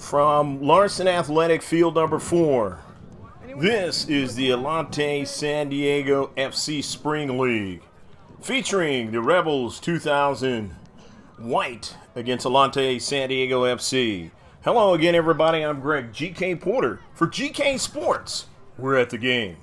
From Larson Athletic Field number 4, this is the Atlante Sdfc Spring League, featuring the Rebels 2000 White against Atlante Sdfc. Hello again, everybody. I'm Greg GK Porter for GK Sports. We're at the game.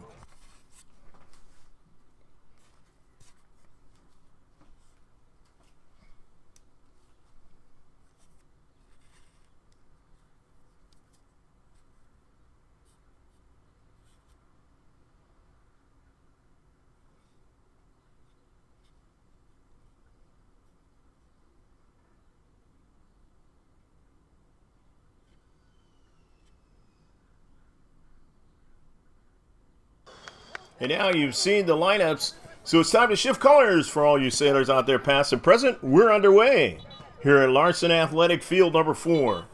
And now you've seen the lineups, so it's time to shift colors for all you sailors out there past and present. We're underway here at Larson Athletic Field number 4.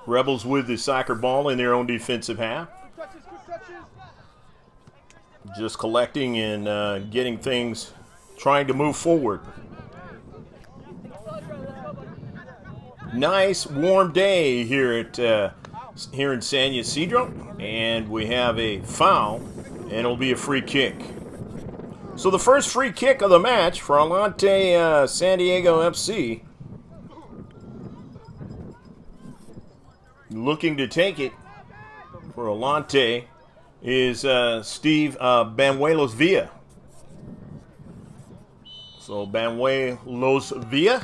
Rebels with the soccer ball in their own defensive half. Just collecting and getting things, trying to move forward. Nice warm day here in San Ysidro, and we have a foul. And it'll be a free kick. So the first free kick of the match for Atlante Sdfc. Looking to take it for Atlante is Steve Banuelos Villa. So Banuelos Villa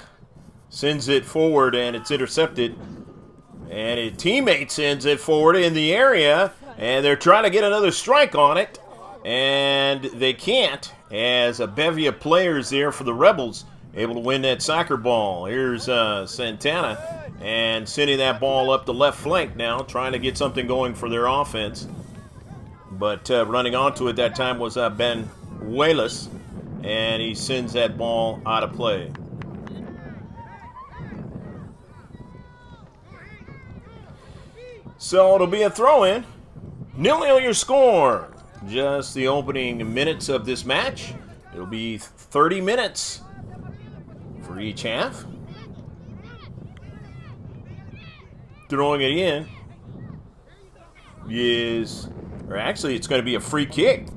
sends it forward and it's intercepted. And his teammate sends it forward in the area. And they're trying to get another strike on it, and they can't, as a bevy of players there for the Rebels able to win that soccer ball. Here's Santana, and sending that ball up the left flank now, trying to get something going for their offense. But running onto it that time was Banuelos, and he sends that ball out of play. So it'll be a throw-in. 0-0 your score. Just the opening minutes of this match. It'll be 30 minutes for each half. Throwing it in is, or actually it's going to be a free kick.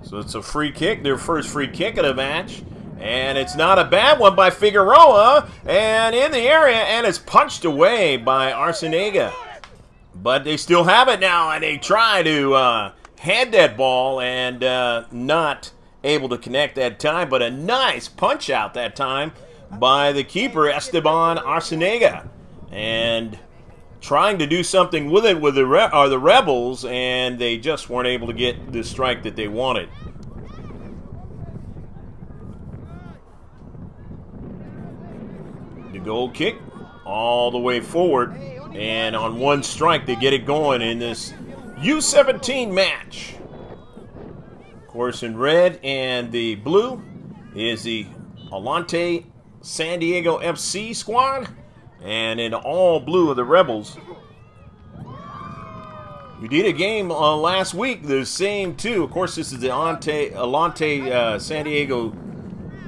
So it's a free kick, their first free kick of the match. And it's not a bad one by Figueroa. And in the area, and it's punched away by Arciniega. But they still have it now, and they try to head that ball and not able to connect that time. But a nice punch out that time by the keeper, Esteban Arciniega. And trying to do something with it with the Rebels, and they just weren't able to get the strike that they wanted. The goal kick all the way forward. And on one strike, they get it going in this U17 match. Of course, in red and the blue is the Atlante Sdfc squad. And in all blue are the Rebels. We did a game last week, the same too. Of course, this is the Atlante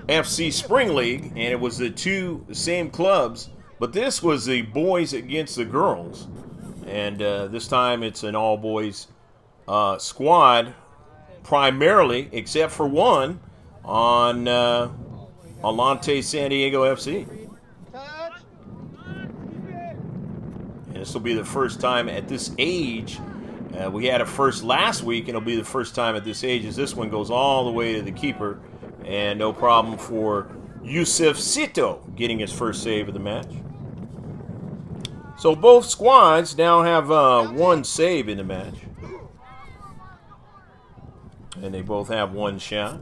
Sdfc Spring League. And it was the same clubs. But this was the boys against the girls, and this time it's an all-boys squad, primarily, except for one, on Atlante Sdfc. And this will be the first time at this age. We had a first last week, and it'll be the first time at this age as this one goes all the way to the keeper, and no problem for Yusuf Sito getting his first save of the match. So both squads now have one save in the match. And they both have one shot.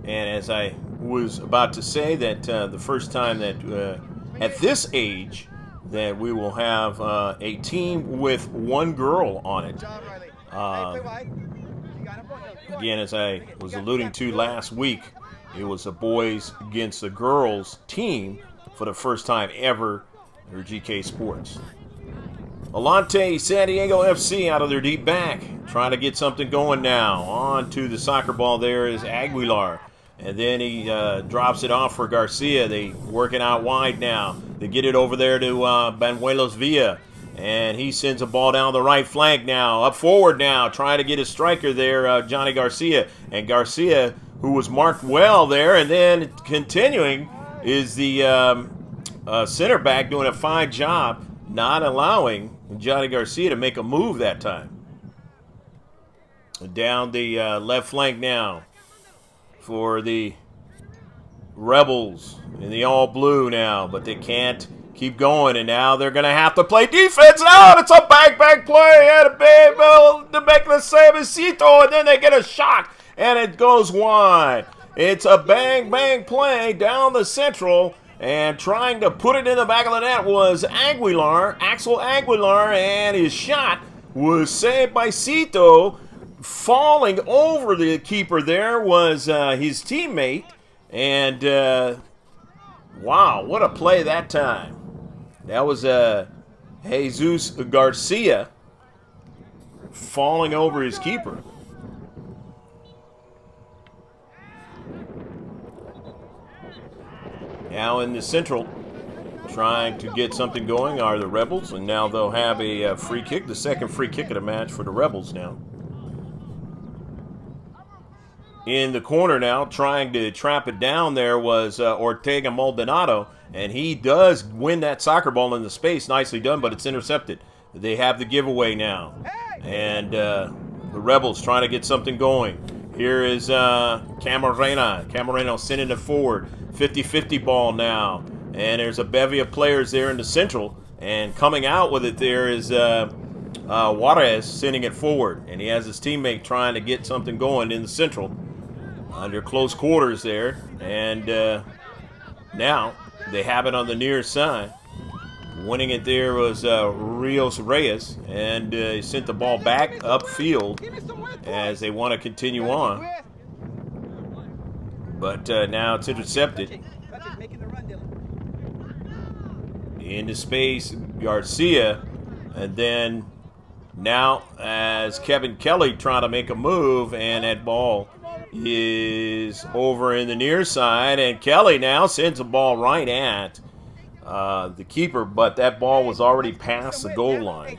And as I was about to say, that the first time that at this age that we will have a team with one girl on it. Again, as I was alluding to last week, it was a boys against the girls team for the first time ever for GK Sports. Atlante Sdfc out of their deep back, trying to get something going now. On to the soccer ball there is Aguilar. And then he drops it off for Garcia. They work it out wide now. They get it over there to Banuelos Villa. And he sends a ball down the right flank now. Up forward now, trying to get his striker there, Johnny Garcia. And Garcia, who was marked well there, and then continuing is the center back doing a fine job not allowing Johnny Garcia to make a move that time. Down the left flank now for the Rebels in the all blue now, but they can't keep going, and now they're going to have to play defense. Now it's a bang play, and a big to make the save is Cito, and then they get a shot, and it goes wide. It's a bang play down the central, and trying to put it in the back of the net was Axel Aguilar, and his shot was saved by Cito. Falling over the keeper there was his teammate, and wow, what a play that time. That was Jesus Garcia falling over his keeper. Now in the central, trying to get something going are the Rebels, and now they'll have a free kick, the second free kick of the match for the Rebels now. In the corner now, trying to trap it down there was Ortega Maldonado, and he does win that soccer ball in the space. Nicely done, but it's intercepted. They have the giveaway now, and the Rebels trying to get something going. Here is Camarena. Camarena sending it forward. 50-50 ball now, and there's a bevy of players there in the central, and coming out with it there is Juarez sending it forward, and he has his teammate trying to get something going in the central under close quarters there, and now they have it on the near side. Winning it there was Rios Reyes, and he sent the ball back upfield as they want to continue on. But now it's intercepted. Into space, Garcia, and then now as Kevin Kelly trying to make a move, and that ball is over in the near side, and Kelly now sends a ball right at the keeper, but that ball was already past the goal line.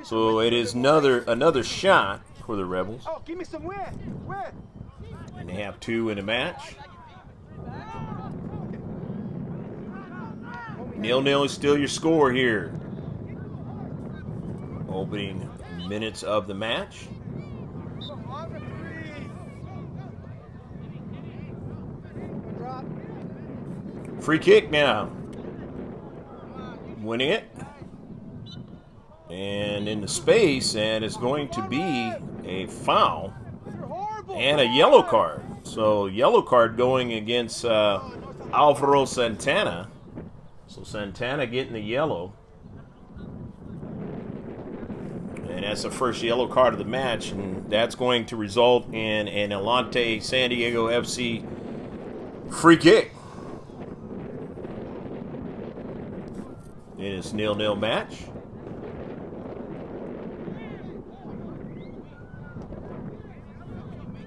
So it is another shot for the Rebels. And they have two in the match. 0-0 is still your score here. Opening minutes of the match. Free kick now. Winning it. And in the space, and it's going to be a foul and a yellow card. So yellow card going against Alvaro Santana. So Santana getting the yellow. And that's the first yellow card of the match, and that's going to result in an Atlante Sdfc free kick. It is 0-0 match.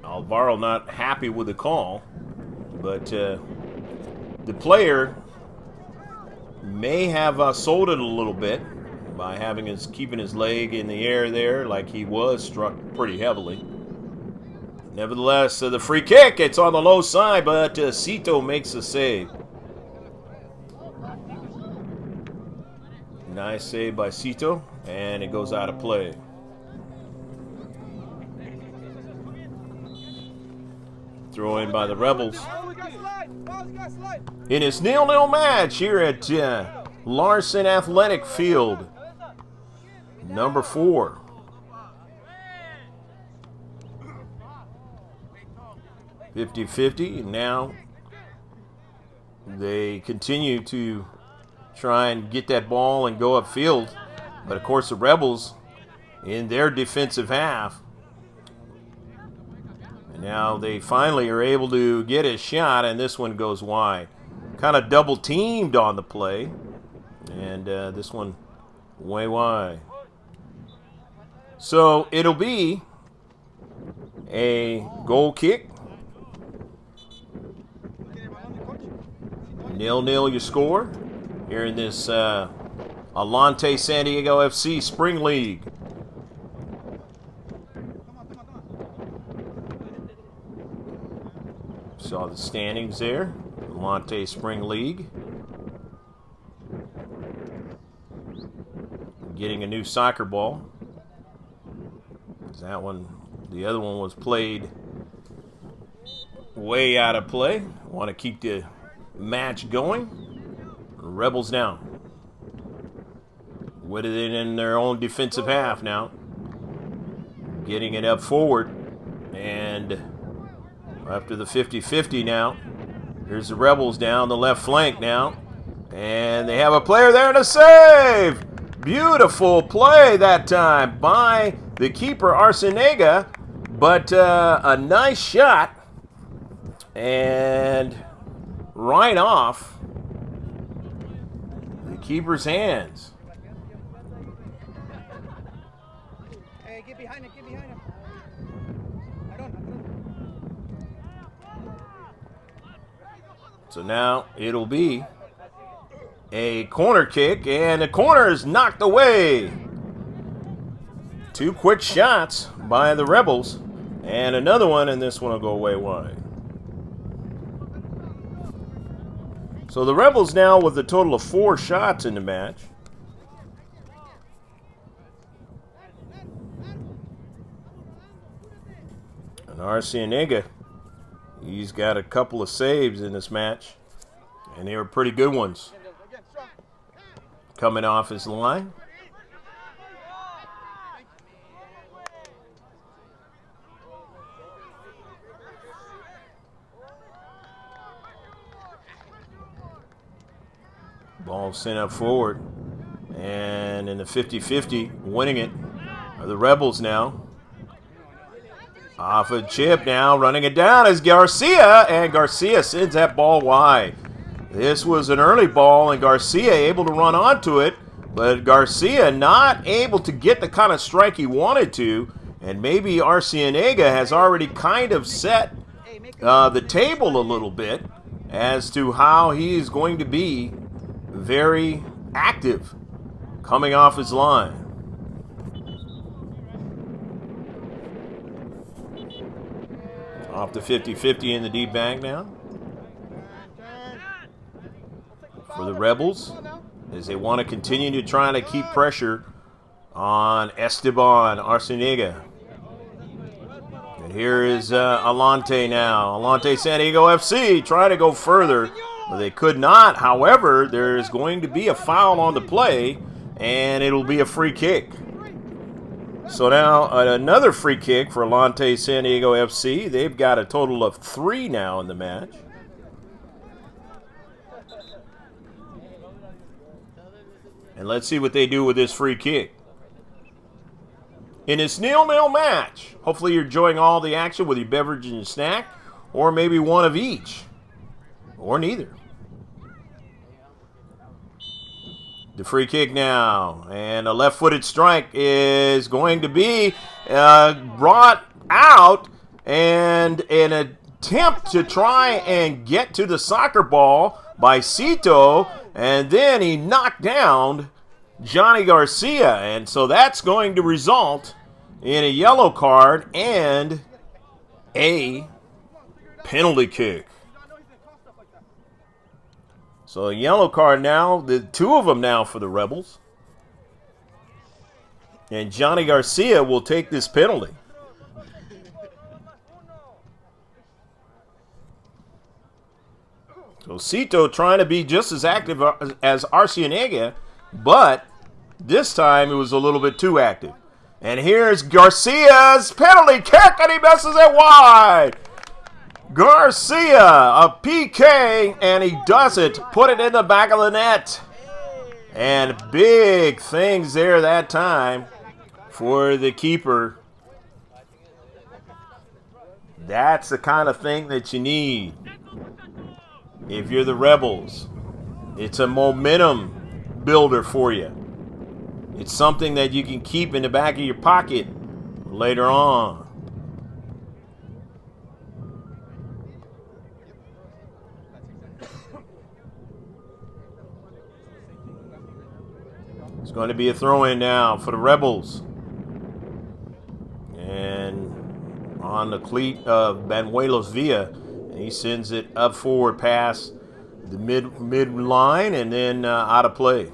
Alvaro not happy with the call, but the player may have sold it a little bit by keeping his leg in the air there, like he was struck pretty heavily. Nevertheless, the free kick, it's on the low side, but Cito makes the save. Nice save by Cito, and it goes out of play. Throw in by the Rebels. In its 0-0 match here at Larson Athletic Field, number 4. (50-50), and now they continue to try and get that ball and go upfield, but of course the Rebels in their defensive half. And now they finally are able to get a shot, and this one goes wide. Kind of double teamed on the play, and this one way wide. So it'll be a goal kick 0-0 your score here in this Atlante Sdfc Spring League. Saw the standings there. Atlante Spring League. Getting a new soccer ball. That one, the other one was played way out of play. Want to keep the match going. Rebels now. With it in their own defensive half now. Getting it up forward. And after the 50-50 now. Here's the Rebels down the left flank now. And they have a player there to save. Beautiful play that time by the keeper, Arciniega. But a nice shot. And right off the keeper's hands. Hey, get behind him, get behind him. So now it'll be a corner kick, and the corner is knocked away. 2 quick shots by the Rebels, and another one, and this one will go away wide. So the Rebels now with a total of 4 shots in the match. And Arciniega, he's got a couple of saves in this match, and they were pretty good ones. Coming off his line. Ball sent up forward. And in the 50-50, winning it are the Rebels now. Off a chip now, running it down is Garcia, and Garcia sends that ball wide. This was an early ball, and Garcia able to run onto it, but Garcia not able to get the kind of strike he wanted to, and maybe Arciniega has already kind of set the table a little bit as to how he is going to be very active coming off his line. Off the 50-50 in the deep bank now. For the Rebels, as they want to continue to try to keep pressure on Esteban Arciniega. And here is Atlante now. Atlante Sdfc trying to go further, but they could not. However, there is going to be a foul on the play, and it'll be a free kick. So now another free kick for Atlante Sdfc. They've got a total of 3 now in the match. And let's see what they do with this free kick. In this 0-0 match, hopefully you're enjoying all the action with your beverage and your snack, or maybe one of each, or neither. The free kick now, and a left-footed strike is going to be brought out, and an attempt to try and get to the soccer ball by Cito, and then he knocked down Johnny Garcia, and so that's going to result in a yellow card and a penalty kick. So a yellow card now, the 2 of them now for the Rebels. And Johnny Garcia will take this penalty. So Cito trying to be just as active as Arciniega, but this time it was a little bit too active. And here's Garcia's penalty kick, and he messes it wide. Garcia, a PK, and he doesn't put it in the back of the net. And big things there that time for the keeper. That's the kind of thing that you need if you're the Rebels. It's a momentum builder for you. It's something that you can keep in the back of your pocket later on. It's going to be a throw-in now for the Rebels. And on the cleat of Banuelos Villa. And he sends it up forward past the mid line and then out of play.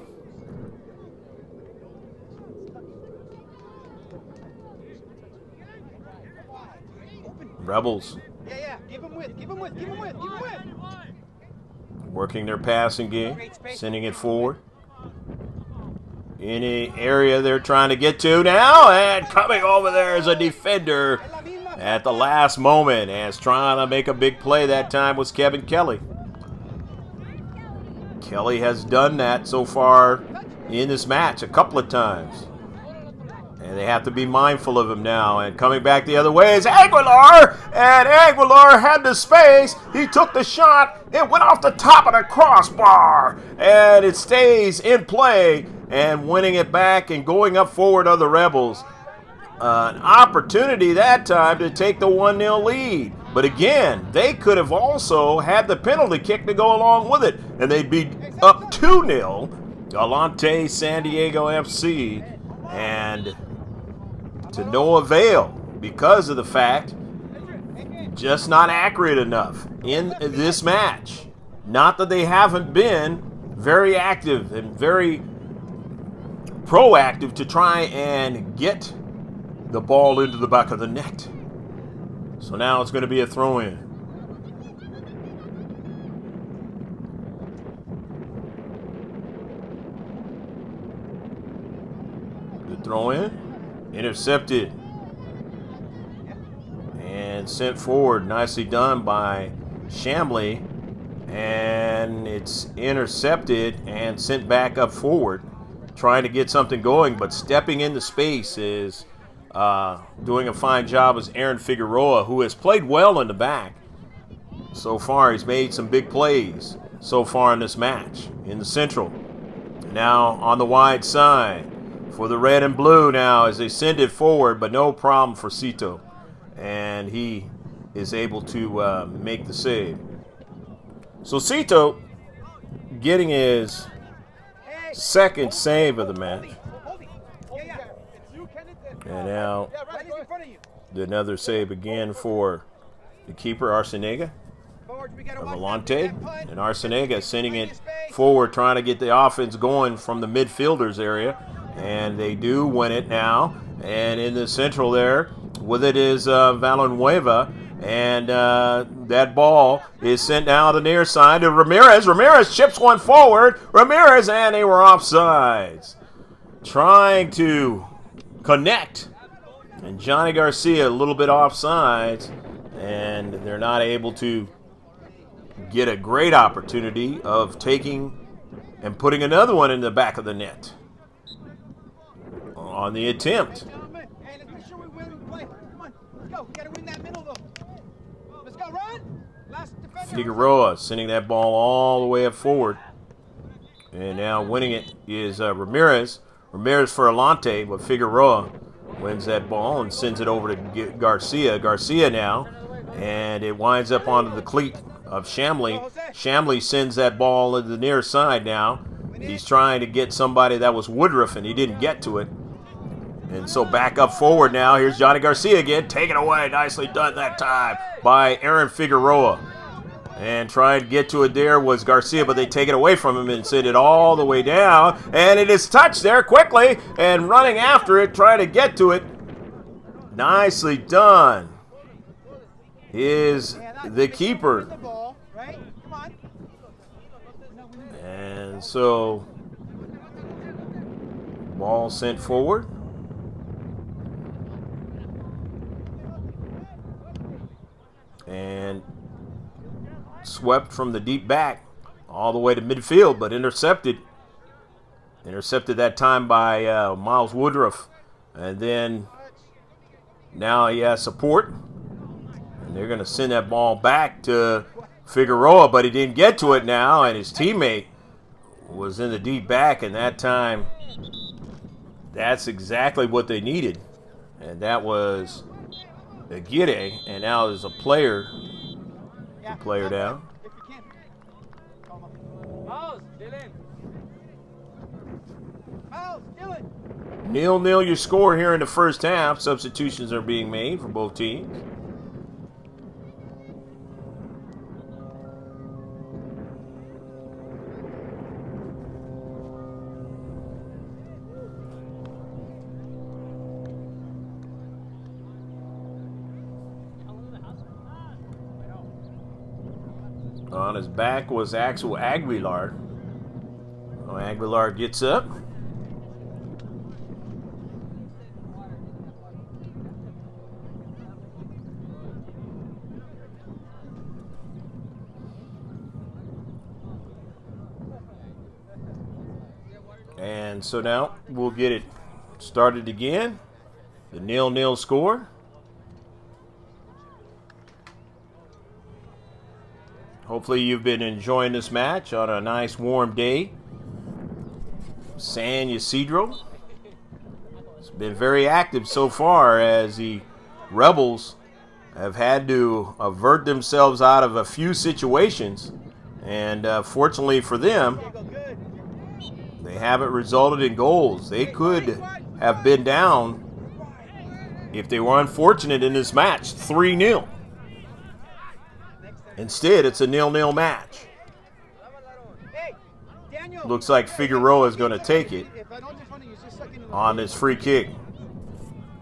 Rebels. Yeah. Give him width. Working their passing game, sending it forward. In the area they're trying to get to now, and coming over there is a defender at the last moment, and trying to make a big play that time was Kevin Kelly. Kelly has done that so far in this match a couple of times. And they have to be mindful of him now. And coming back the other way is Aguilar. And Aguilar had the space. He took the shot. It went off the top of the crossbar. And it stays in play. And winning it back and going up forward of the Rebels. An opportunity that time to take the 1-0 lead. But again, they could have also had the penalty kick to go along with it. And they'd be up 2-0. Atlante Sdfc. And to no avail because of the fact just not accurate enough in this match. Not that they haven't been very active and very proactive to try and get the ball into the back of the net. So now it's going to be a throw-in. Good throw-in. Intercepted and sent forward. Nicely done by Shamley. And it's intercepted and sent back up forward. Trying to get something going, but stepping into space is doing a fine job as Aaron Figueroa, who has played well in the back. So far, he's made some big plays so far in this match. In the central. Now on the wide side. For the red and blue now as they send it forward, but no problem for Cito. And he is able to make the save. So Cito getting his second save of the match. And now another save again for the keeper, Arcenega of Atlante. And Arcenega sending it forward, trying to get the offense going from the midfielders area. And they do win it now. And in the central there, with it is Villanueva. And that ball is sent down the near side to Ramirez. Ramirez chips one forward. Ramirez, and they were offsides. Trying to connect. And Johnny Garcia a little bit offsides. And they're not able to get a great opportunity of taking and putting another one in the back of the net. On the attempt. Figueroa sending that ball all the way up forward. And now winning it is Ramirez. Ramirez for Atlante, but Figueroa wins that ball and sends it over to Garcia. Garcia now. And it winds up onto the cleat of Shamley. Shamley sends that ball to the near side now. He's trying to get somebody that was Woodruff, and he didn't get to it. And so back up forward now. Here's Johnny Garcia again. Taken away. Nicely done that time by Aaron Figueroa. And trying to get to it there was Garcia, but they take it away from him and send it all the way down. And it is touched there quickly and running after it, trying to get to it. Nicely done is the keeper. And so ball sent forward. And swept from the deep back all the way to midfield, but intercepted. Intercepted that time by Miles Woodruff. And then now he has support. And they're going to send that ball back to Figueroa, but he didn't get to it now. And his teammate was in the deep back. And that time, that's exactly what they needed. And that was Aguirre. And now there's a player down. balls. Do it. 0-0 your score here in the first half. Substitutions are being made for both teams. On his back was Axel Aguilar. Oh, Aguilar gets up. And so now we'll get it started again. The 0-0 score. Hopefully you've been enjoying this match on a nice warm day. San Ysidro. It's been very active so far as the Rebels have had to avert themselves out of a few situations. And fortunately for them, they haven't resulted in goals. They could have been down, if they were unfortunate in this match, 3-0. Instead, it's a 0-0 match. Looks like Figueroa is going to take it on this free kick.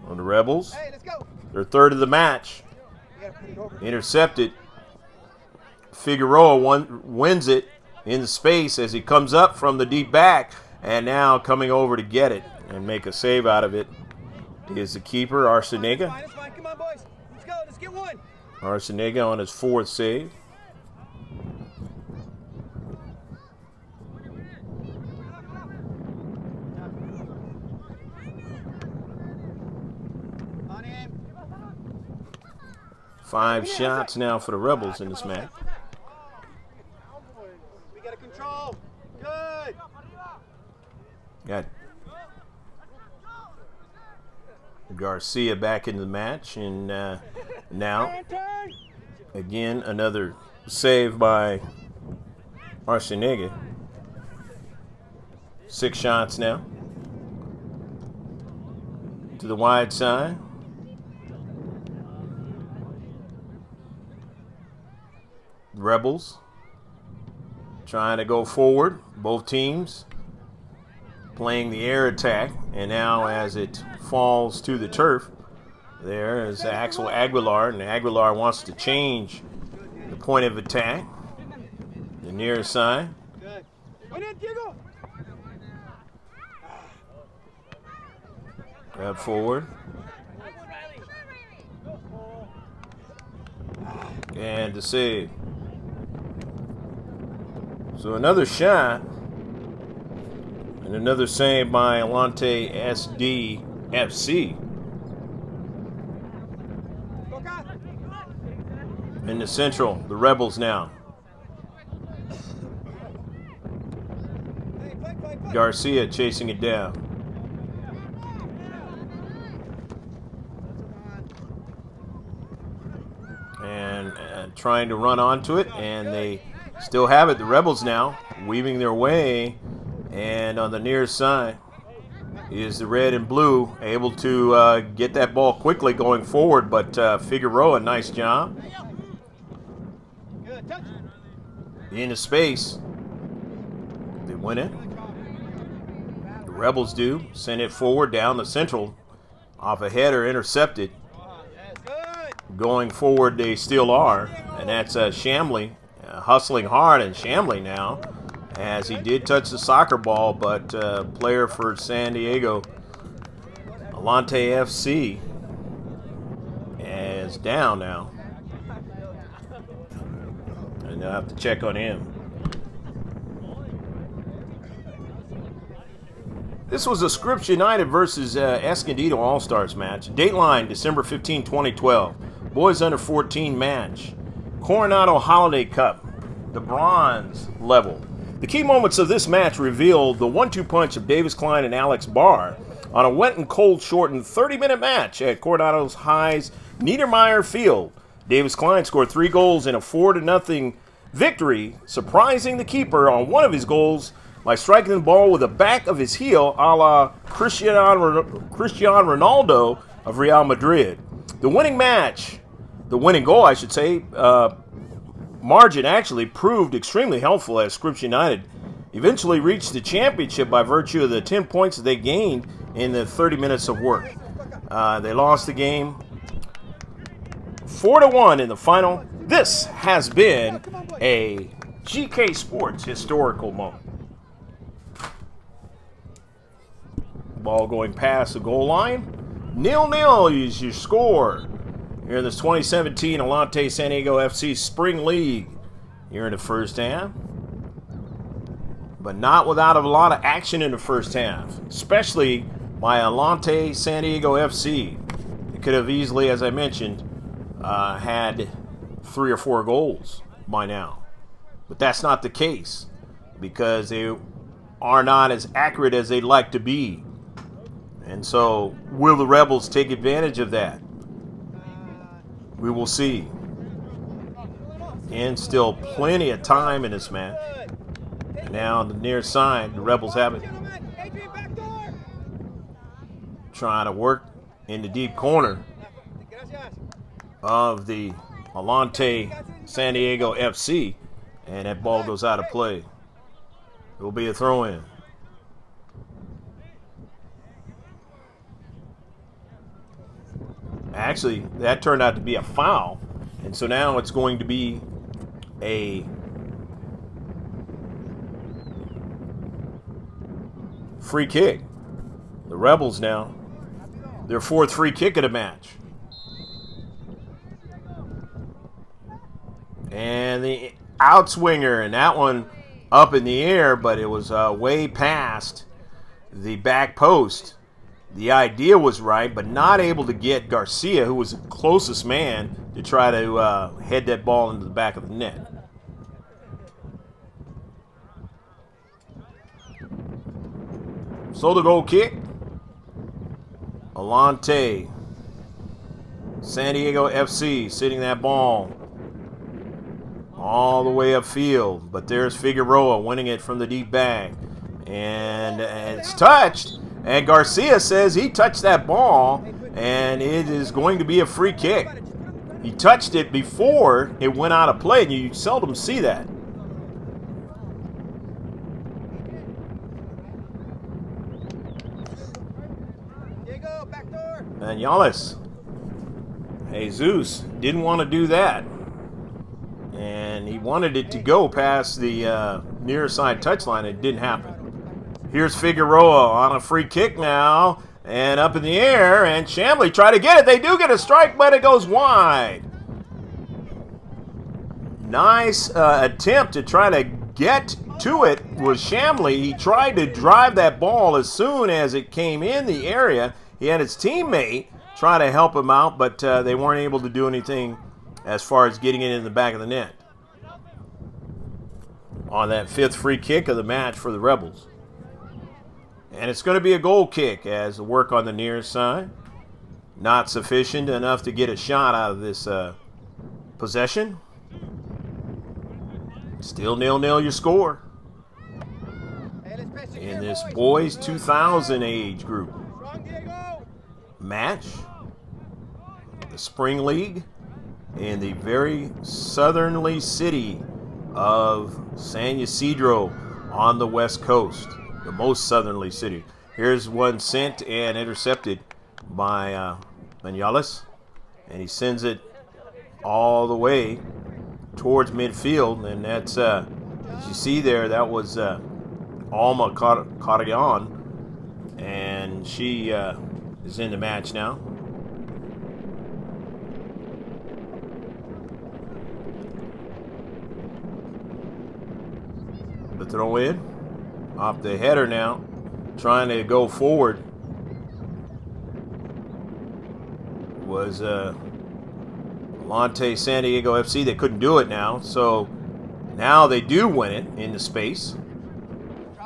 On the Rebels. Their third of the match. Intercepted. Figueroa wins it in space as he comes up from the deep back. And now coming over to get it and make a save out of it is the keeper, Arcenega. Come on, boys. Let's go. Let's get one. Arcenega on his fourth save. On him. 5 shots now for the Rebels in this match. We got to control. Good. Got Garcia back in the match, and now again another save by Arcenega. 6 shots now to the wide side. Rebels trying to go forward. Both teams playing the air attack, and now as it falls to the turf, there is Axel Aguilar, and Aguilar wants to change the point of attack. The near side. Grab forward. And the save. So another shot. And another save by Atlante Sdfc. In the central, the Rebels now. Garcia chasing it down. And trying to run onto it, and they still have it. The Rebels now weaving their way, and on the near side is the red and blue, able to get that ball quickly going forward, but Figueroa, nice job. Into space. They win it. The Rebels do. Send it forward down the central. Off a header, intercepted. Going forward, they still are. And that's Shamley hustling hard, and Shamley now, as he did touch the soccer ball, but player for San Diego, Atlante FC, is down now. And I'll have to check on him. This was a Scripps United versus Escondido All-Stars match. Dateline, December 15, 2012. Boys under 14 match. Coronado Holiday Cup, the bronze level. The key moments of this match revealed the 1-2 punch of Davis Klein and Alex Barr on a wet and cold shortened 30-minute match at Coronado's High's Niedermeyer Field. Davis Klein scored 3 goals in a 4-0 victory, surprising the keeper on one of his goals by striking the ball with the back of his heel, a la Cristiano Ronaldo of Real Madrid. The winning goal, I should say, margin actually proved extremely helpful as Scripps United eventually reached the championship by virtue of the 10 points that they gained in the 30 minutes of work. They lost the game 4-1 in the final. This has been a GK Sports historical moment. Ball going past the goal line. 0-0 is your score here in this 2017 Atlante Sdfc Spring League here in the first half. But not without a lot of action in the first half, especially by Atlante Sdfc. It could have easily, as I mentioned, had 3 or 4 goals by now. But that's not the case because they are not as accurate as they'd like to be. And so, will the Rebels take advantage of that? We will see. And still plenty of time in this match. And now on the near side, the Rebels have it. Trying to work in the deep corner of the Atlante Sdfc. And that ball goes out of play. It will be a throw-in. Actually, that turned out to be a foul. And so now it's going to be a free kick. The Rebels now, their 4th free kick of the match. And the outswinger, and that one up in the air, but it was way past the back post. The idea was right, but not able to get Garcia, who was the closest man, to try to head that ball into the back of the net. So the goal kick. Atlante Sdfc sitting that ball all the way upfield. But there's Figueroa winning it from the deep bag. And it's touched. And Garcia says he touched that ball, and it is going to be a free kick. He touched it before it went out of play, and you seldom see that. And Yalis, Jesus, didn't want to do that. And he wanted it to go past the near side touchline. It didn't happen. Here's Figueroa on a free kick now. And up in the air. And Chambly try to get it. They do get a strike, but it goes wide. Nice attempt to try to get to it was Chambly. He tried to drive that ball as soon as it came in the area. He had his teammate try to help him out, but they weren't able to do anything as far as getting it in the back of the net. On that 5th free kick of the match for the Rebels. And it's going to be a goal kick as the work on the near side. Not sufficient enough to get a shot out of this possession. Still 0-0 your score. In this boys 2000 age group match. The Spring League in the very southerly city of San Ysidro on the west coast. The most southerly city. Here's one sent and intercepted by Manyales. And he sends it all the way towards midfield. And that's, as you see there, that was Alma Carrion. And she is in the match now. The throw in. Off the header now, trying to go forward, was Atlante Sdfc. They couldn't do it now, so now they do win it into space.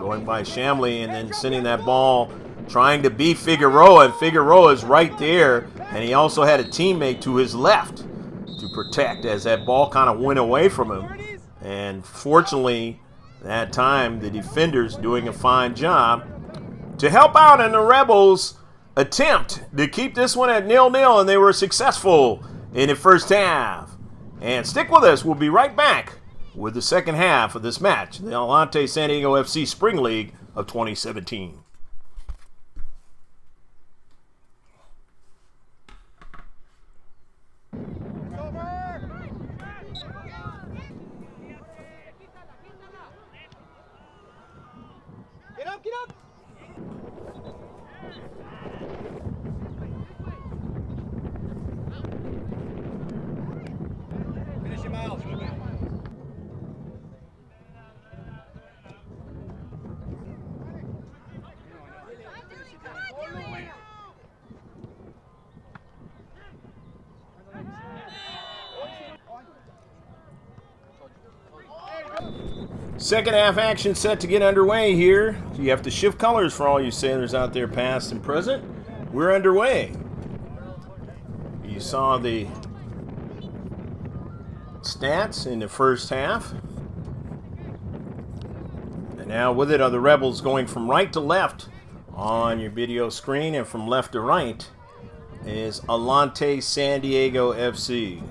Going by Chambly and then sending that ball, trying to beat Figueroa, and Figueroa is right there, and he also had a teammate to his left to protect as that ball kind of went away from him. And fortunately, That time, the defenders doing a fine job to help out in the Rebels' attempt to keep this one at 0-0, and they were successful in the first half. And stick with us. We'll be right back with the second half of this match, the Atlante Sdfc Spring League of 2017. Get up, get up! Finish it, Miles. Second half action set to get underway here. You have to shift colors for all you sailors out there, past and present. We're underway. You saw the stats in the first half. And now with it are the Rebels going from right to left on your video screen, and from left to right is Atlante Sdfc.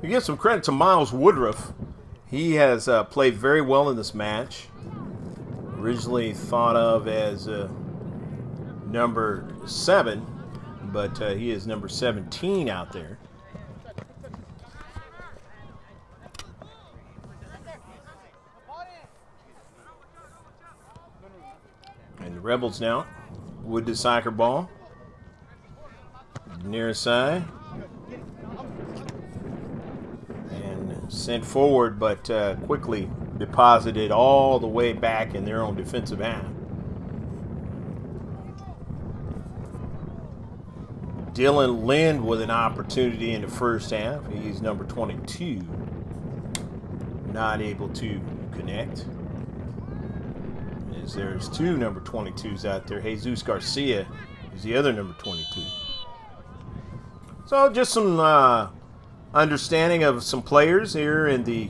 You give some credit to Miles Woodruff. He has played very well in this match. Originally thought of as number 7, but he is number 17 out there. And the Rebels now with the soccer ball. Near side. Sent forward, but quickly deposited all the way back in their own defensive half. Dylan Lind with an opportunity in the first half. He's number 22. Not able to connect. As there's two number 22s out there. Jesus Garcia is the other number 22. So just some understanding of some players here in the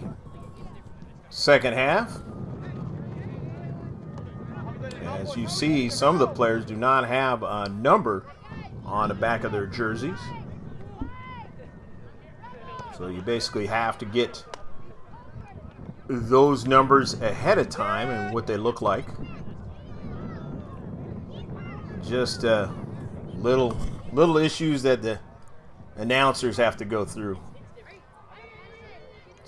second half. As you see, some of the players do not have a number on the back of their jerseys. So you basically have to get those numbers ahead of time and what they look like. Just little issues that the announcers have to go through.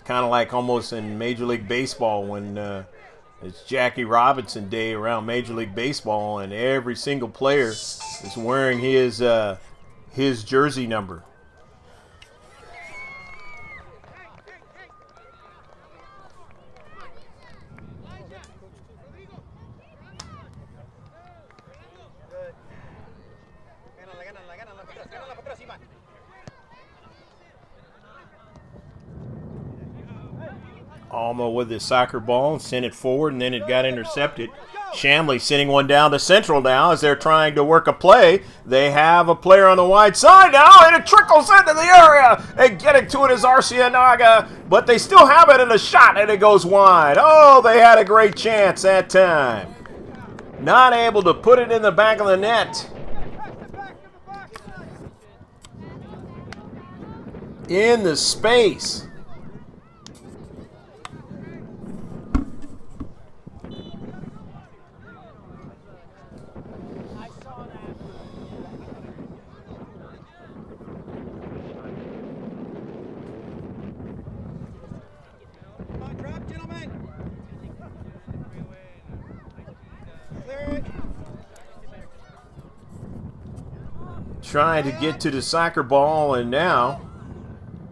Kind of like almost in Major League Baseball when it's Jackie Robinson Day around Major League Baseball, and every single player is wearing his jersey number. Alma with the soccer ball and sent it forward, and then it got intercepted. Shamley sending one down to Central now as they're trying to work a play. They have a player on the wide side now, and it trickles into the area. And getting to it is Arcianaga, but they still have it in a shot, and it goes wide. Oh, they had a great chance that time. Not able to put it in the back of the net. In the space. Trying to get to the soccer ball, and now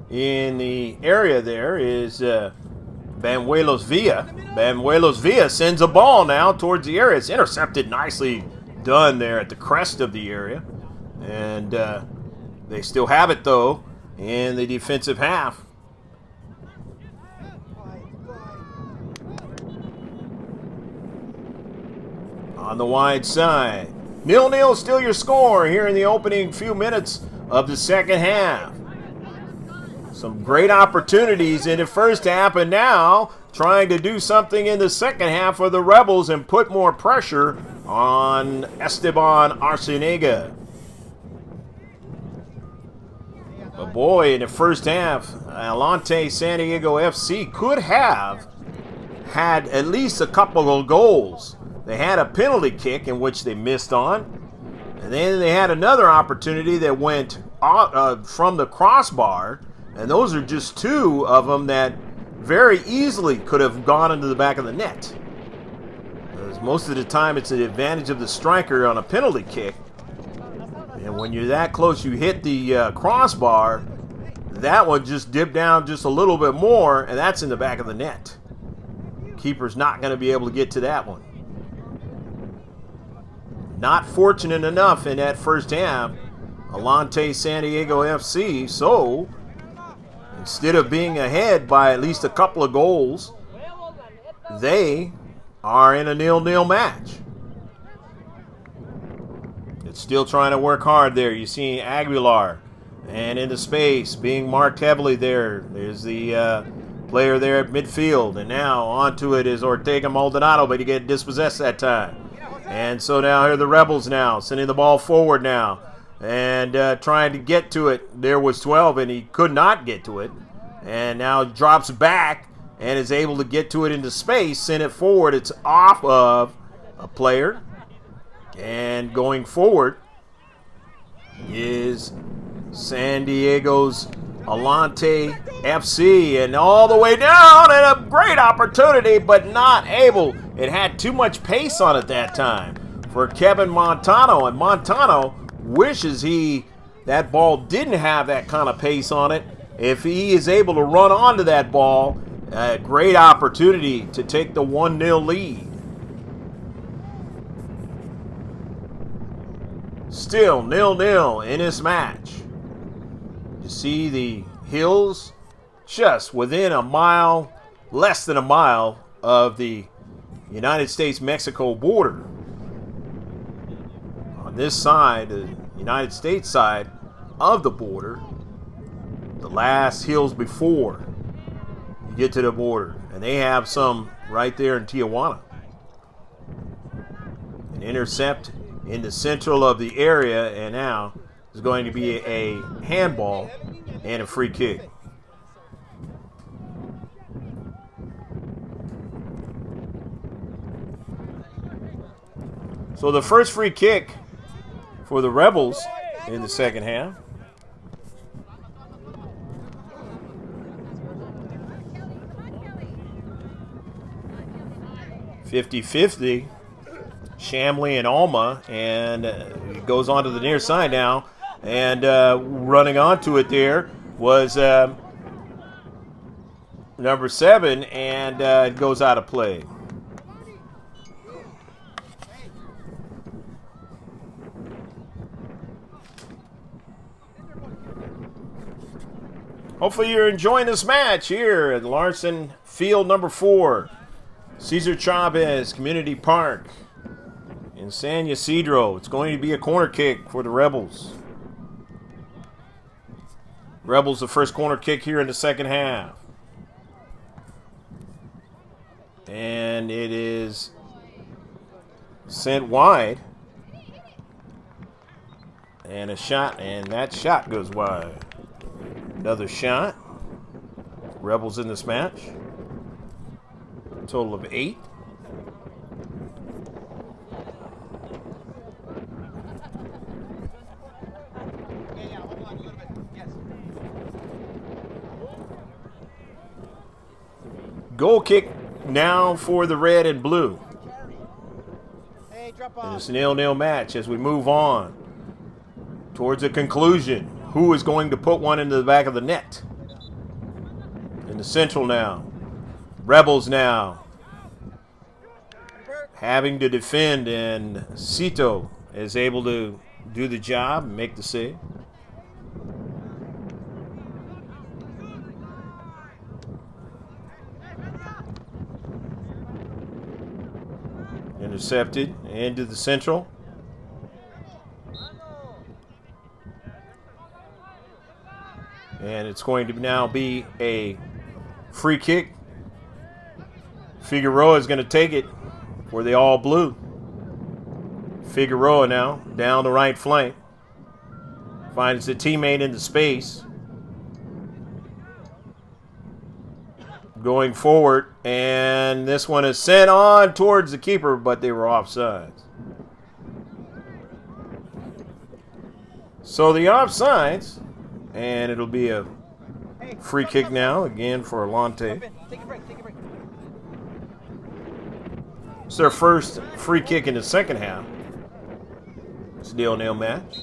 in the area there is Banuelos Villa. Banuelos Villa sends a ball now towards the area. It's intercepted, nicely done there at the crest of the area. And they still have it, though, in the defensive half. On the wide side. 0-0 still your score here in the opening few minutes of the second half. Some great opportunities in the first half, and now trying to do something in the second half for the Rebels and put more pressure on Esteban Arciniega. But boy, in the first half, Atlante Sdfc could have had at least a couple of goals. They had a penalty kick in which they missed on, and then they had another opportunity that went from the crossbar, and those are just two of them that very easily could have gone into the back of the net. Because most of the time it's an advantage of the striker on a penalty kick, and when you're that close, you hit the crossbar, that one just dipped down just a little bit more, and that's in the back of the net. Keeper's not going to be able to get to that one. Not fortunate enough in that first half, Atlante Sdfc, so instead of being ahead by at least a couple of goals, they are in a 0-0 match. It's still trying to work hard there. You see Aguilar, and into space, being marked heavily there. There's the player there at midfield, and now onto it is Ortega Maldonado, but he get dispossessed that time. And so now here are the Rebels now, sending the ball forward now, and trying to get to it. There was 12, and he could not get to it. And now drops back and is able to get to it into space, send it forward. It's off of a player. And going forward is San Diego's Atlante FC, and all the way down, and a great opportunity, but not able. It had too much pace on it that time for Kevin Montano, and Montano wishes that ball didn't have that kind of pace on it. If he is able to run onto that ball, a great opportunity to take the 1-0 lead. Still 0-0 in this match. You see the hills just within a mile, less than a mile of the United States-Mexico border. On this side, the United States side of the border, the last hills before you get to the border. And they have some right there in Tijuana. An intercept in the central of the area, and now is going to be a handball and a free kick. So the first free kick for the Rebels in the second half. .50-50. Shamley and Alma, and it goes on to the near side now, and running onto it there was number 7, and it goes out of play. Hopefully you're enjoying this match here at Larson Field number 4, Cesar Chavez Community Park in San Ysidro. It's going to be a corner kick for the Rebels. Rebels the first corner kick here in the second half. And it is sent wide. And a shot, and that shot goes wide. Another shot. Rebels in this match. A total of 8. Goal kick now for the red and blue. And it's a 0-0 match as we move on towards a conclusion. Who is going to put one into the back of the net? In the central now. Rebels now having to defend, and Cito is able to do the job and make the save. Intercepted into the central. And it's going to now be a free kick. Figueroa is going to take it for the all blue. Figueroa now down the right flank. Finds a teammate into space. Going forward, and this one is sent on towards the keeper, but they were offsides. So the offsides, and it'll be a free kick now, again for Atlante. Take a break, take a break. It's their first free kick in the second half. It's a 0-0 match.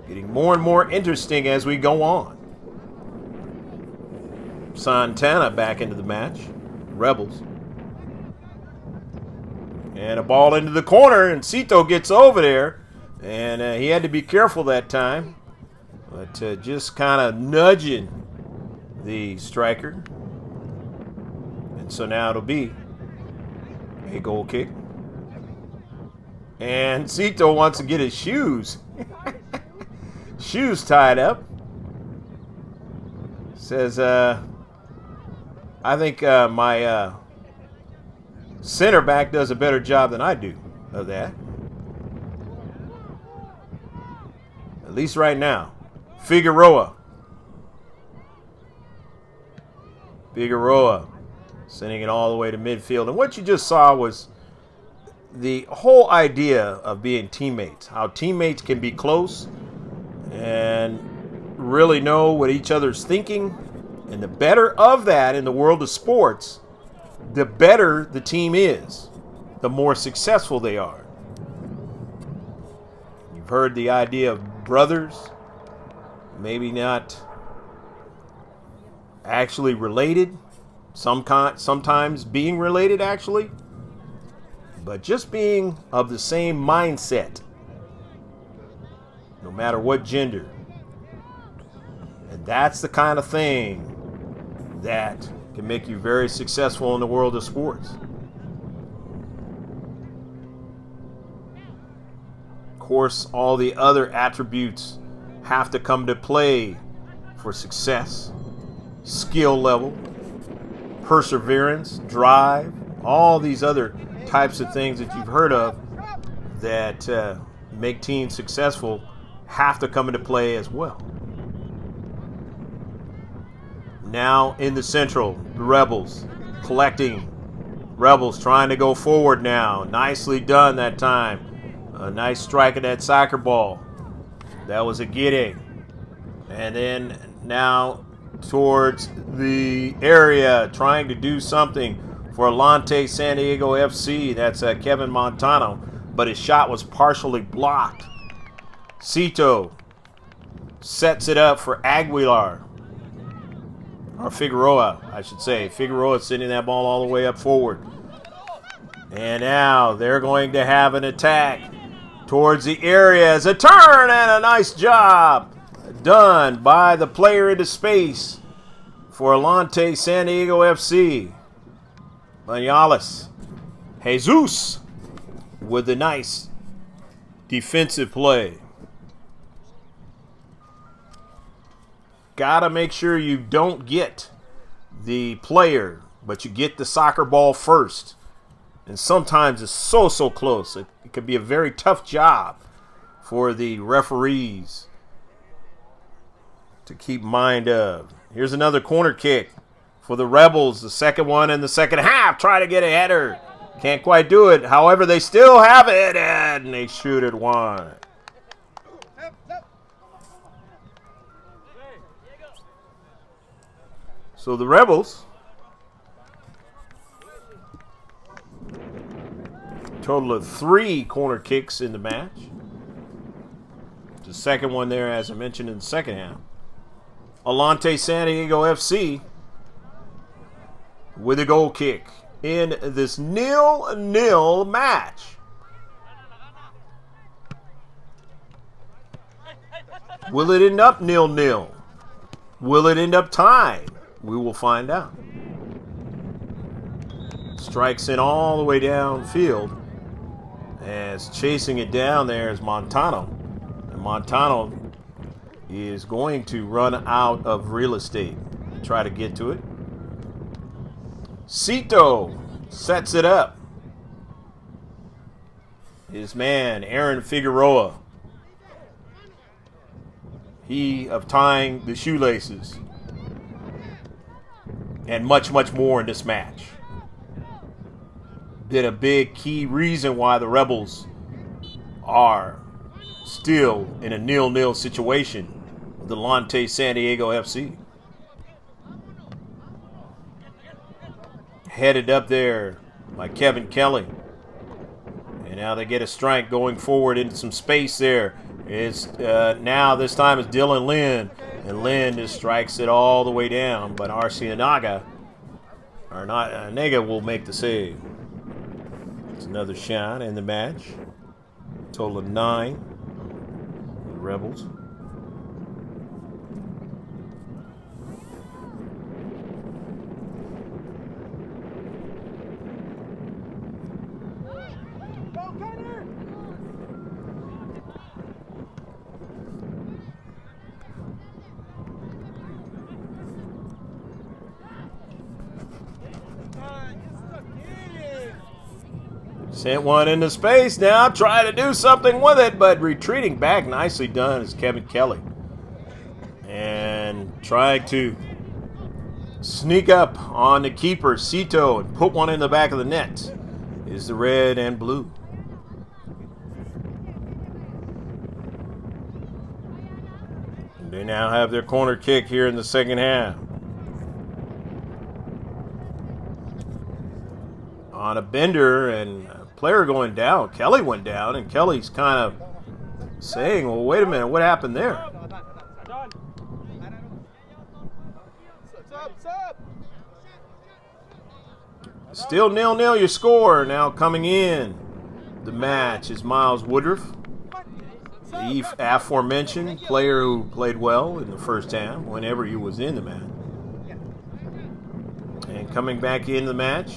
Getting more and more interesting as we go on. Santana back into the match. Rebels. And a ball into the corner, and Cito gets over there. And he had to be careful that time. But just kind of nudging the striker. And so now it'll be a goal kick. And Cito wants to get his shoes. Shoes tied up. Says, I think my center back does a better job than I do of that. At least right now. Figueroa. Figueroa sending it all the way to midfield. And what you just saw was the whole idea of being teammates. How teammates can be close and really know what each other's thinking. And the better of that in the world of sports, the better the team is, the more successful they are. You've heard the idea of brothers, maybe not actually related, sometimes being related actually, but just being of the same mindset, no matter what gender. And that's the kind of thing that can make you very successful in the world of sports. Of course, all the other attributes have to come to play for success. Skill level, perseverance, drive, all these other types of things that you've heard of that make teams successful have to come into play as well. Now in the central, the Rebels collecting. Rebels trying to go forward now. Nicely done that time. A nice strike of that soccer ball. That was a Gide. And then now towards the area, trying to do something for Atlante Sdfc. That's Kevin Montano. But his shot was partially blocked. Cito sets it up for Aguilar. Or Figueroa, I should say. Figueroa sending that ball all the way up forward. And now they're going to have an attack towards the area. As a turn and a nice job done by the player into space for Atlante Sdfc. Banales. Jesus with a nice defensive play. Gotta make sure you don't get the player, but you get the soccer ball first. And sometimes it's so close. It could be a very tough job for the referees to keep mind of. Here's another corner kick for the Rebels. The second one in the second half. Try to get a header. Can't quite do it. However, they still have it, and they shoot it wide. So the Rebels, total of 3 corner kicks in the match. The second one there, as I mentioned, in the second half. Atlante Sdfc with a goal kick in this 0-0 match. Will it end up 0-0? Will it end up tied? We will find out. Strikes in all the way downfield. As chasing it down there is Montano. And Montano is going to run out of real estate. Try to get to it. Cito sets it up. His man, Aaron Figueroa. He of tying the shoelaces. And much, much more in this match. Been a big key reason why the Rebels are still in a 0-0 situation with Atlante Sdfc. Headed up there by Kevin Kelly. And now they get a strike going forward into some space there. It's now this time it's Dylan Lynn. And Lynn just strikes it all the way down. But Nega will make the save. It's another shot in the match. Total of 9. The Rebels. Sent one into space now, trying to do something with it, but retreating back. Nicely done is Kevin Kelly. And trying to sneak up on the keeper, Cito, and put one in the back of the net is the red and blue. And they now have their corner kick here in the second half. On a bender and a player going down. Kelly went down, and Kelly's kind of saying, well, wait a minute, what happened there? Still 0-0 your score. Now coming in the match is Miles Woodruff, the aforementioned player who played well in the first half whenever he was in the match. And coming back into the match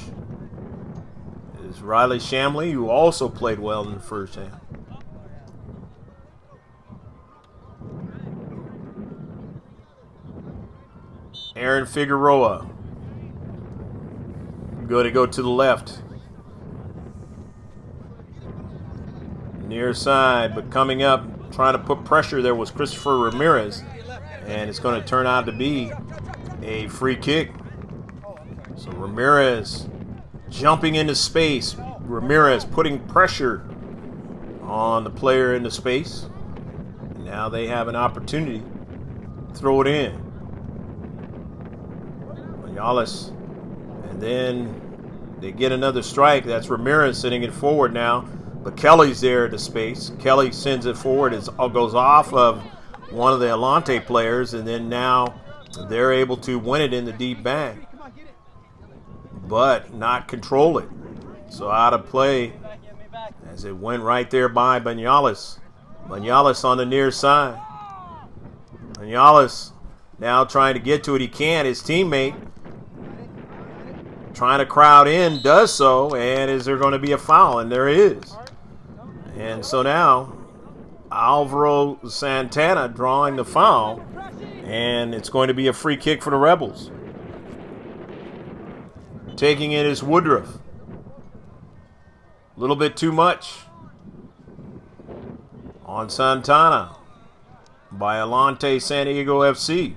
is Riley Shamley, who also played well in the first half. Aaron Figueroa going to go to the left. Near side, but coming up, trying to put pressure there was Christopher Ramirez. And it's going to turn out to be a free kick. So Ramirez jumping into space. Ramirez putting pressure on the player into space. And now they have an opportunity to throw it in. Gonzalez. And then they get another strike. That's Ramirez sending it forward now. But Kelly's there at the space. Kelly sends it forward. It goes off of one of the Atlante players. And then now they're able to win it in the deep bank. But not control it. So out of play as it went right there by Banales. Banales on the near side. Banales now trying to get to it. He can't. His teammate trying to crowd in does so. And is there going to be a foul? And there is. And so now Alvaro Santana drawing the foul. And it's going to be a free kick for the Rebels. Taking it is Woodruff. A little bit too much on Santana by Atlante Sdfc.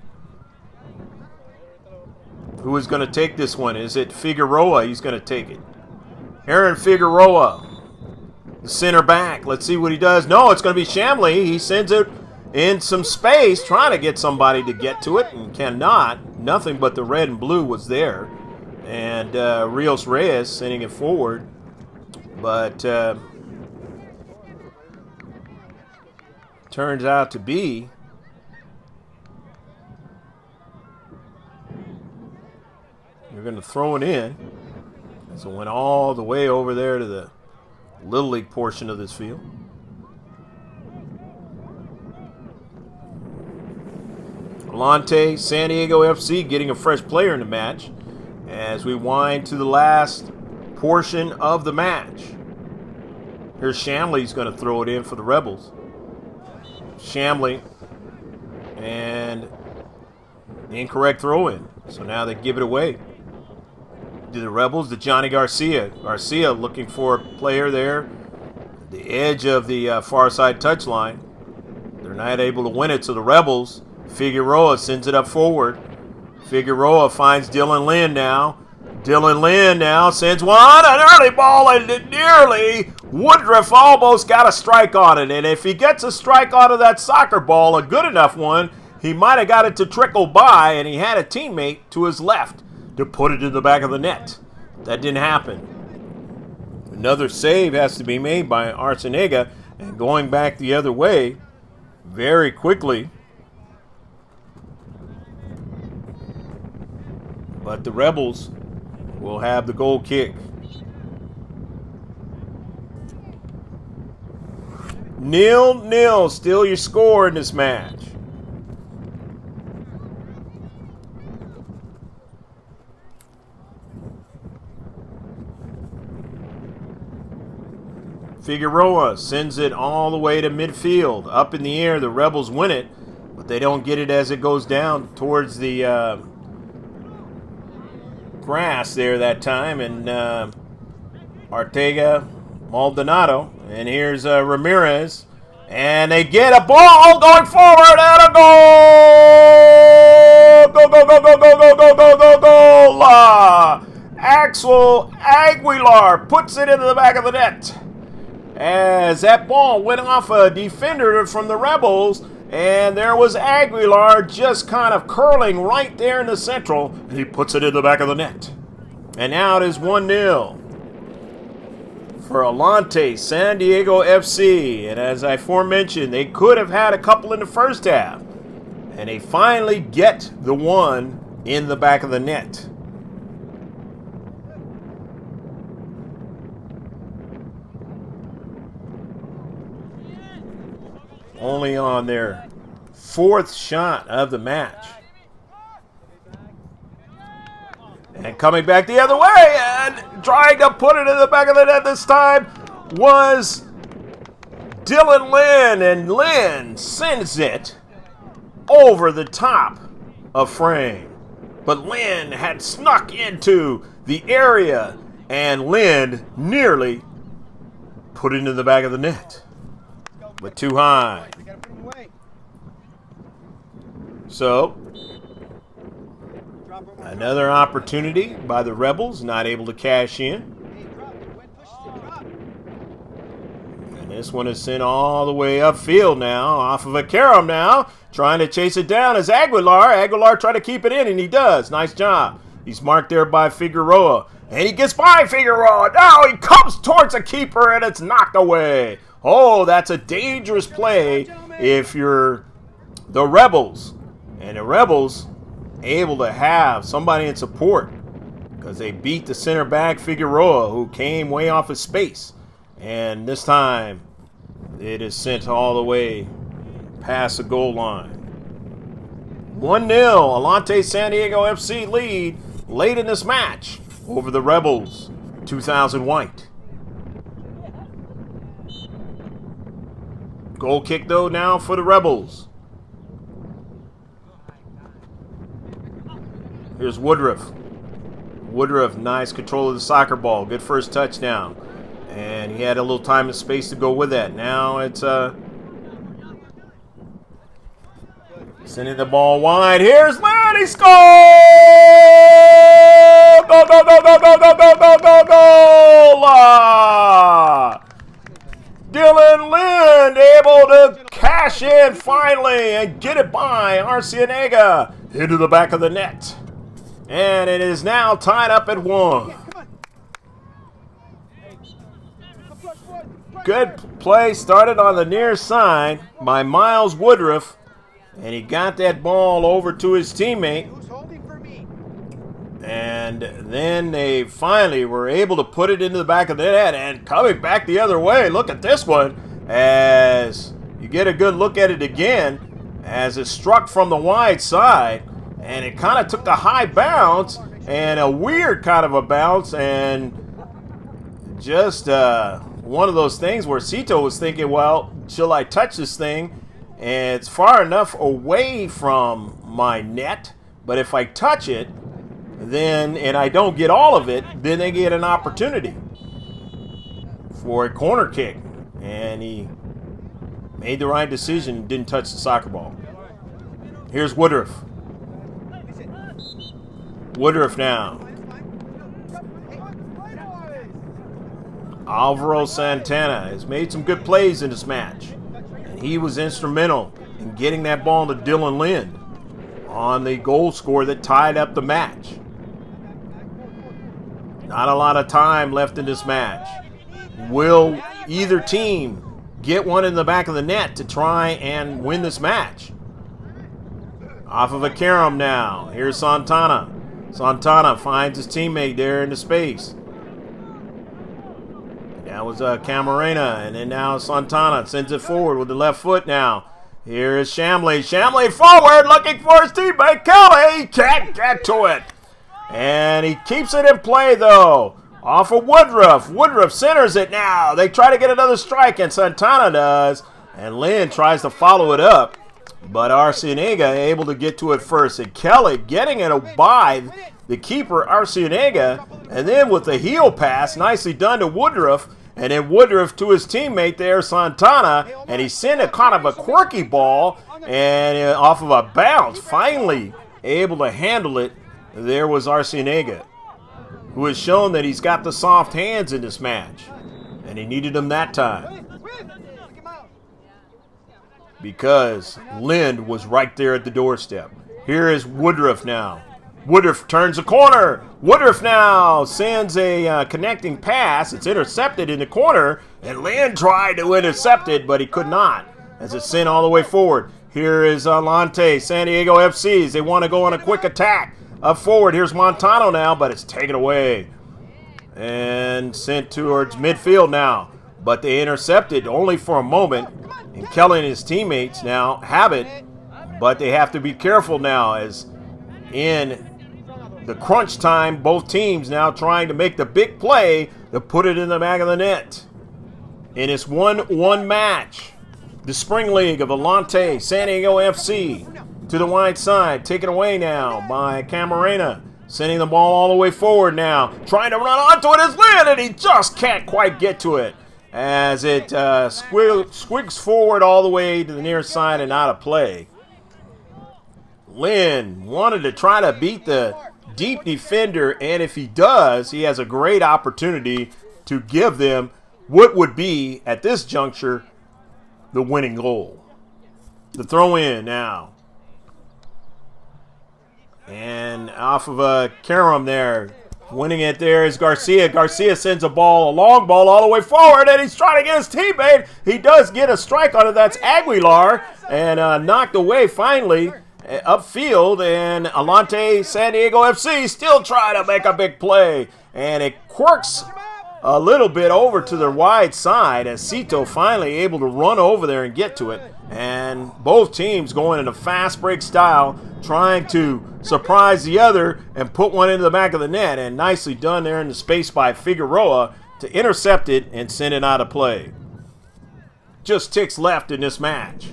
Who is going to take this one? Is it Figueroa? He's going to take it. Aaron Figueroa, the center back. Let's see what he does. No, it's going to be Shamley. He sends it in some space, trying to get somebody to get to it, and cannot. Nothing but the red and blue was there. And Rios Reyes sending it forward. But turns out to be you're going to throw it in. So it went all the way over there to the Little League portion of this field. Atlante Sdfc getting a fresh player in the match as we wind to the last portion of the match. Here's Shamley's going to throw it in for the Rebels. Shamley And incorrect throw-in. So now they give it away to the Rebels, to Johnny Garcia. Garcia looking for a player there. The edge of the far side touchline. They're not able to win it, so the Rebels, Figueroa sends it up forward. Figueroa finds Dylan Lynn now. Dylan Lynn now sends one, an early ball, and nearly Woodruff almost got a strike on it. And if he gets a strike out of that soccer ball, a good enough one, he might have got it to trickle by, and he had a teammate to his left to put it in the back of the net. That didn't happen. Another save has to be made by Arciniega, and going back the other way very quickly. But the Rebels will have the goal kick. 0-0, still your score in this match. Figueroa sends it all the way to midfield. Up in the air, the Rebels win it, but they don't get it as it goes down towards the grass there that time. And Ortega, Maldonado, and here's Ramirez. And they get a ball going forward and a goal! Go, go, go, go, go, go, go, go, go, goal! Axel Aguilar puts it into the back of the net. As that ball went off a defender from the Rebels, and there was Aguilar just kind of curling right there in the central, and he puts it in the back of the net. And now it is 1-0 for Atlante Sdfc. And as I aforementioned, they could have had a couple in the first half, and they finally get the one in the back of the net. Only on their fourth shot of the match. And coming back the other way and trying to put it in the back of the net this time was Dylan Lynn. And Lynn sends it over the top of frame. But Lynn had snuck into the area, and Lynn nearly put it into the back of the net. But too high. So, another opportunity by the Rebels, not able to cash in. And this one is sent all the way upfield now, off of a carom now, trying to chase it down as Aguilar. Aguilar trying to keep it in, and he does. Nice job. He's marked there by Figueroa. And he gets by Figueroa. Now he comes towards the keeper, and it's knocked away. Oh, that's a dangerous play if you're the Rebels. And the Rebels able to have somebody in support because they beat the center back Figueroa, who came way off his space. And this time it is sent all the way past the goal line. 1-0, Atlante Sdfc lead late in this match over the Rebels, 2000 white. Goal kick, though, now for the Rebels. Here's Woodruff. Woodruff, nice control of the soccer ball. Good first touchdown. And he had a little time and space to go with that. Now it's sending the ball wide. Here's Lynn. He scores! Go, go, go, go, go, go, go, go, go, goal! Dylan Lynn able to cash in finally and get it by Arciniega into the back of the net. And it is now tied up at 1. Good play started on the near side by Miles Woodruff. And he got that ball over to his teammate. And then they finally were able to put it into the back of the net. And coming back the other way, look at this one. As you get a good look at it again, as it struck from the wide side. And it kind of took a high bounce and a weird kind of a bounce. And just one of those things where Cito was thinking, well, shall I touch this thing? And it's far enough away from my net, but if I touch it, then, and I don't get all of it, then they get an opportunity for a corner kick. And he made the right decision and didn't touch the soccer ball. Here's Woodruff. Woodruff now. Alvaro Santana has made some good plays in this match. And he was instrumental in getting that ball to Dylan Lind on the goal score that tied up the match. Not a lot of time left in this match. Will either team get one in the back of the net to try and win this match? Off of a carom now. Here's Santana. Santana finds his teammate there in the space. That was Camarena, and then now Santana sends it forward with the left foot now. Here is Shamley. Shamley forward, looking for his teammate, Kelly. He can't get to it. And he keeps it in play, though. Off of Woodruff. Woodruff centers it now. They try to get another strike, and Santana does. And Lynn tries to follow it up. But Arcienega able to get to it first. And Kelly getting it by the keeper, Arcienega. And then with the heel pass, nicely done to Woodruff. And then Woodruff to his teammate there, Santana. And he sent a kind of a quirky ball. And off of a bounce, finally able to handle it. There was Arcienega, who has shown that he's got the soft hands in this match. And he needed them that time, because Lind was right there at the doorstep. Here is Woodruff now. Woodruff turns the corner. Woodruff now sends a connecting pass. It's intercepted in the corner, and Lind tried to intercept it, but he could not, as it sent all the way forward. Here is Atlante Sdfc. They want to go on a quick attack. Up forward, here's Montano now, but it's taken away and sent towards midfield now. But they intercepted only for a moment, and Kelly and his teammates now have it, but they have to be careful now, as in the crunch time, both teams now trying to make the big play to put it in the back of the net. In this 1-1 match, the Spring League of Atlante Sdfc. To the wide side, taken away now by Camarena. Sending the ball all the way forward now. Trying to run onto it is Lynn, and he just can't quite get to it. As it squigs forward all the way to the near side and out of play. Lynn wanted to try to beat the deep defender, and if he does, he has a great opportunity to give them what would be, at this juncture, the winning goal. The throw in now. And off of a carom there. Winning it there is Garcia. Garcia sends a long ball all the way forward, and he's trying to get his teammate. He does get a strike on it. That's Aguilar. And knocked away finally upfield. And Atlante Sdfc still trying to make a big play. And it quirks a little bit over to the wide side, as Cito finally able to run over there and get to it. And both teams going in a fast break style, trying to surprise the other and put one into the back of the net. And nicely done there in the space by Figueroa to intercept it and send it out of play. Just ticks left in this match.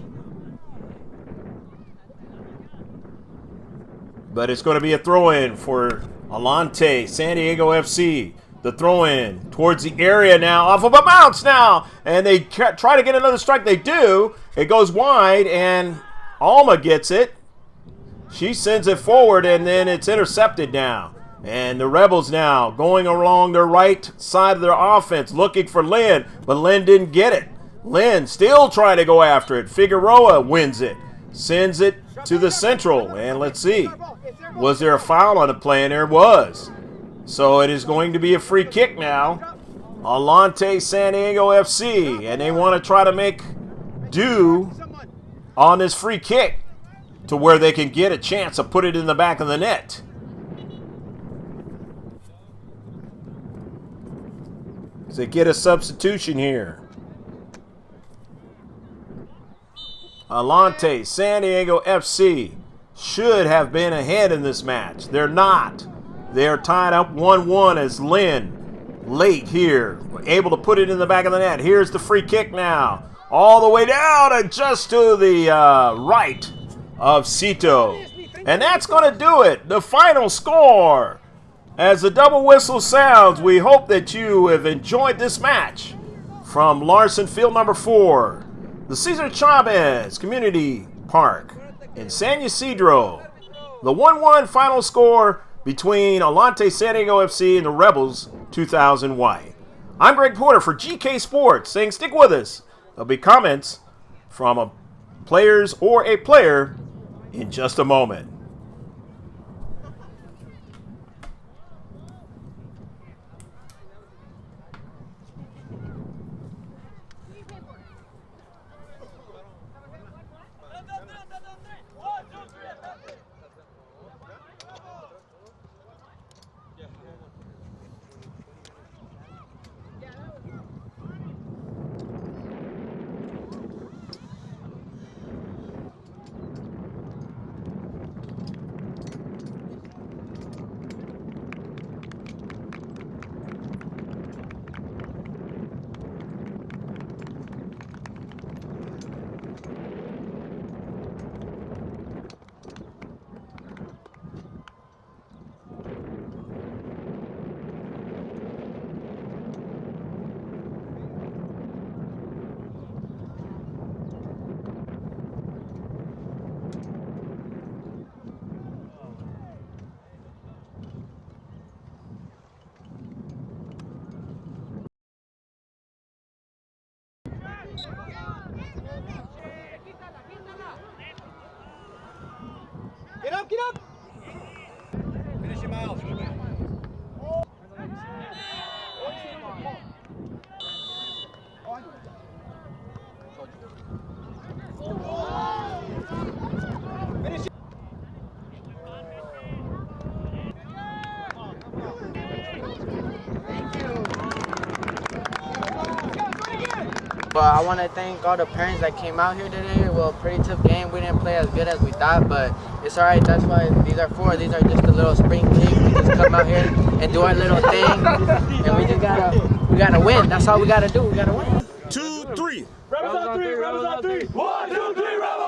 But it's going to be a throw-in for Atlante Sdfc. The throw-in towards the area now, off of a bounce now. And they try to get another strike. They do. It goes wide, and Alma gets it. She sends it forward, and then it's intercepted now. And the Rebels now going along their right side of their offense, looking for Lynn, but Lynn didn't get it. Lynn still trying to go after it. Figueroa wins it. Sends it to the central. And let's see. Was there a foul on the play? And there was. So it is going to be a free kick now. Atlante Sdfc. And they want to try to make do on this free kick to where they can get a chance to put it in the back of the net. As they get a substitution here. Atlante Sdfc should have been ahead in this match. They're not. They're tied up 1-1 as Lynn, late here, able to put it in the back of the net. Here's the free kick now. all the way down and just to the right of Cito. And that's going to do it. The final score. As the double whistle sounds, we hope that you have enjoyed this match from Larson Field number 4, the Cesar Chavez Community Park in San Ysidro. The 1-1 final score between Atlante Sdfc and the Rebels 2000 White. I'm Greg Porter for GK Sports saying stick with us. There'll be comments from players or a player in just a moment. Get up, get up! Finish your miles. Finish it. But I want to thank all the parents that came out here today. Well, pretty tough game. We didn't play as good as we thought, but it's all right. That's why these are for. These are just a little spring kick. We just come out here and do our little thing, and we just gotta win. That's all we gotta do. We gotta win. 2, 3. Rebels on 3, Rebels on 3. 1, 2, 3, Rebels!